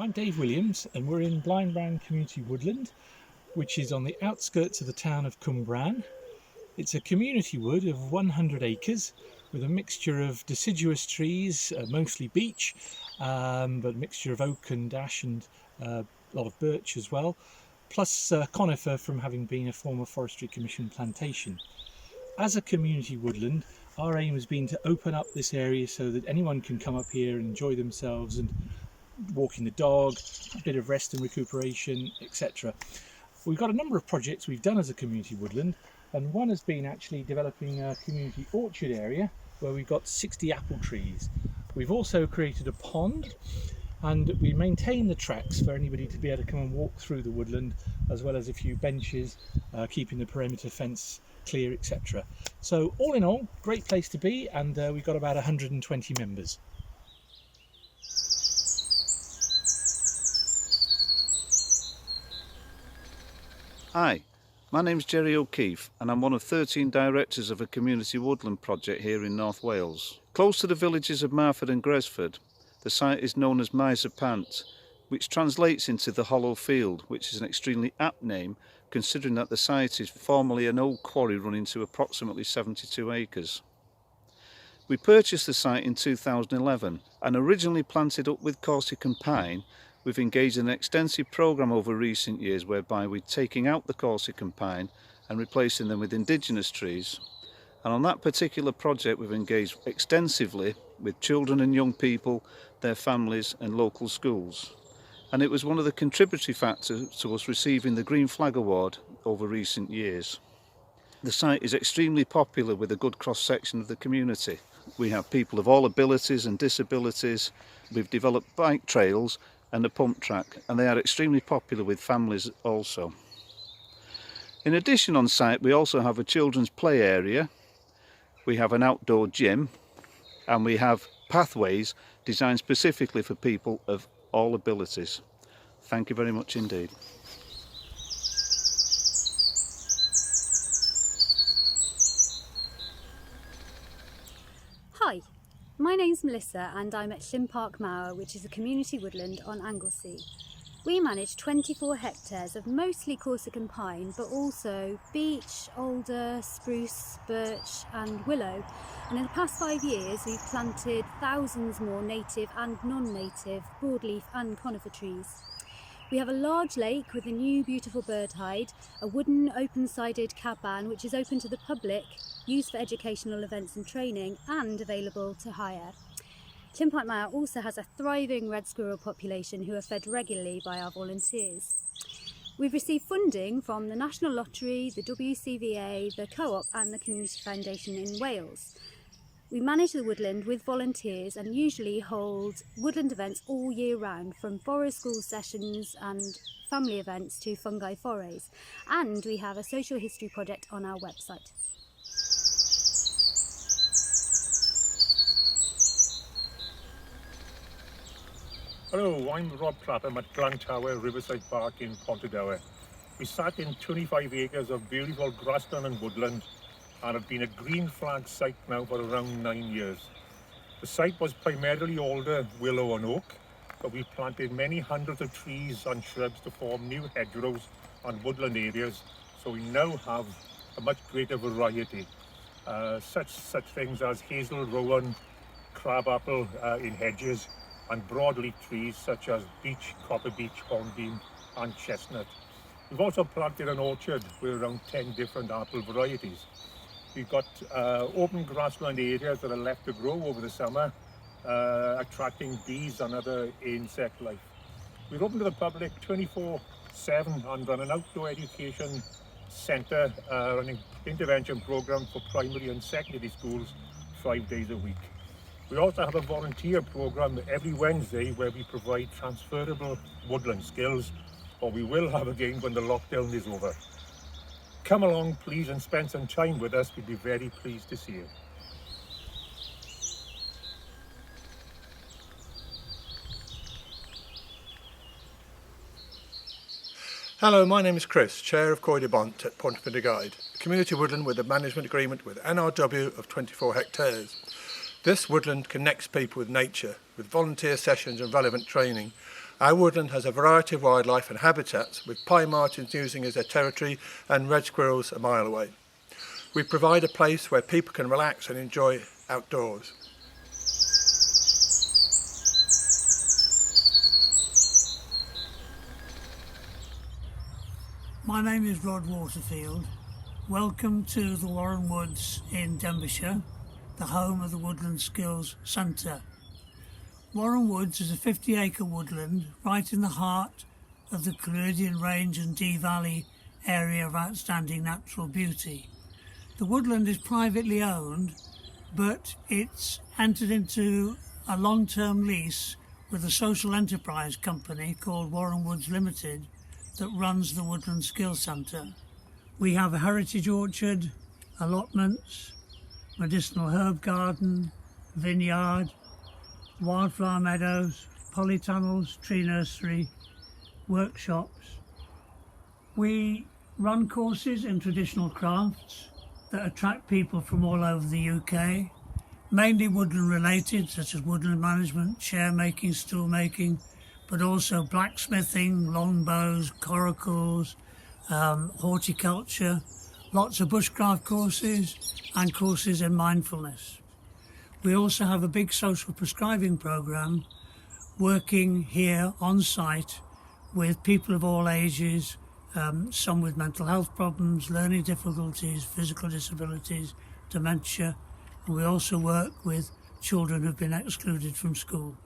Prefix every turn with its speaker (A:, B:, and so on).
A: I'm Dave Williams and we're in Blind Brown Community Woodland, which is on the outskirts of the town of Cumbran. It's a community wood of 100 acres with a mixture of deciduous trees, mostly beech, but a mixture of oak and ash and a lot of birch as well, plus conifer from having been a former Forestry Commission plantation. As a community woodland, our aim has been to open up this area so that anyone can come up here and enjoy themselves and walking the dog, a bit of rest and recuperation, etc. We've got a number of projects we've done as a community woodland, and one has been actually developing a community orchard area where we've got 60 apple trees. We've also created a pond, and we maintain the tracks for anybody to be able to come and walk through the woodland, as well as a few benches, keeping the perimeter fence clear, etc. So all in all, great place to be, and we've got about 120 members.
B: Hi, my name's Gerry OKeefe and I'm one of 13 directors of a community woodland project here in North Wales. Close to the villages of Marford and Gresford, the site is known as Miser Pant, which translates into the Hollow Field, which is an extremely apt name considering that the site is formerly an old quarry running to approximately 72 acres. We purchased the site in 2011 and originally planted up with Corsican pine. We've engaged in an extensive programme over recent years whereby we're taking out the Corsican pine and replacing them with indigenous trees. And on that particular project we've engaged extensively with children and young people, their families and local schools. And it was one of the contributory factors to us receiving the Green Flag Award over recent years. The site is extremely popular with a good cross-section of the community. We have people of all abilities and disabilities. We've developed bike trails and a pump track, and they are extremely popular with families also. In addition, on site we also have a children's play area, we have an outdoor gym, and we have pathways designed specifically for people of all abilities. Thank you very much indeed.
C: Hi, my name's Melissa and I'm at Llyn Park Mawr, which is a community woodland on Anglesey. We manage 24 hectares of mostly Corsican pine, but also beech, alder, spruce, birch and willow. And in the past 5 years we've planted thousands more native and non-native broadleaf and conifer trees. We have a large lake with a new beautiful bird hide, a wooden open-sided cabin which is open to the public, used for educational events and training, and available to hire. Llyn Park Mawr also has a thriving red squirrel population who are fed regularly by our volunteers. We've received funding from the National Lottery, the WCVA, the Co-op and the Community Foundation in Wales. We manage the woodland with volunteers and usually hold woodland events all year round, from forest school sessions and family events to fungi forays. And we have a social history project on our website.
D: Hello, I'm Rob Clapham at Glan Tower, Riverside Park in Pontardawe. We sat in 25 acres of beautiful grassland and woodland and have been a green flag site now for around 9 years. The site was primarily alder, willow and oak, but we planted many hundreds of trees and shrubs to form new hedgerows and woodland areas, so we now have a much greater variety. Such things as hazel, rowan, crabapple in hedges, and broadleaf trees such as beech, copper beech, hornbeam and chestnut. We've also planted an orchard with around 10 different apple varieties. We've got open grassland areas that are left to grow over the summer, attracting bees and other insect life. We're open to the public 24/7 and run an outdoor education centre, running intervention programmes for primary and secondary schools 5 days a week. We also have a volunteer programme every Wednesday where we provide transferable woodland skills, or we will have again when the lockdown is over. Come along please and spend some time with us, we'd be very pleased to see you.
E: Hello, my name is Chris, Chair of Coed Bont at Pontardawe Guide, a community woodland with a management agreement with NRW of 24 hectares. This woodland connects people with nature, with volunteer sessions and relevant training, Our woodland has a variety of wildlife and habitats, with pine martens using as their territory and red squirrels a mile away. We provide a place where people can relax and enjoy outdoors.
F: My name is Waterfield. Welcome to the Warren Woods in Denbighshire, the home of the Woodland Skills Centre. Warren Woods is a 50-acre woodland right in the heart of the Ceredigion Range and Dee Valley area of outstanding natural beauty. The woodland is privately owned, but it's entered into a long-term lease with a social enterprise company called Warren Woods Limited that runs the Woodland Skills Centre. We have a heritage orchard, allotments, medicinal herb garden, vineyard, wildflower meadows, polytunnels, tree nursery, workshops. We run courses in traditional crafts that attract people from all over the UK, mainly woodland related, such as woodland management, chair making, stool making, but also blacksmithing, longbows, coracles, horticulture, lots of bushcraft courses and courses in mindfulness. We also have a big social prescribing programme working here on site with people of all ages, some with mental health problems, learning difficulties, physical disabilities, dementia, and we also work with children who've been excluded from school.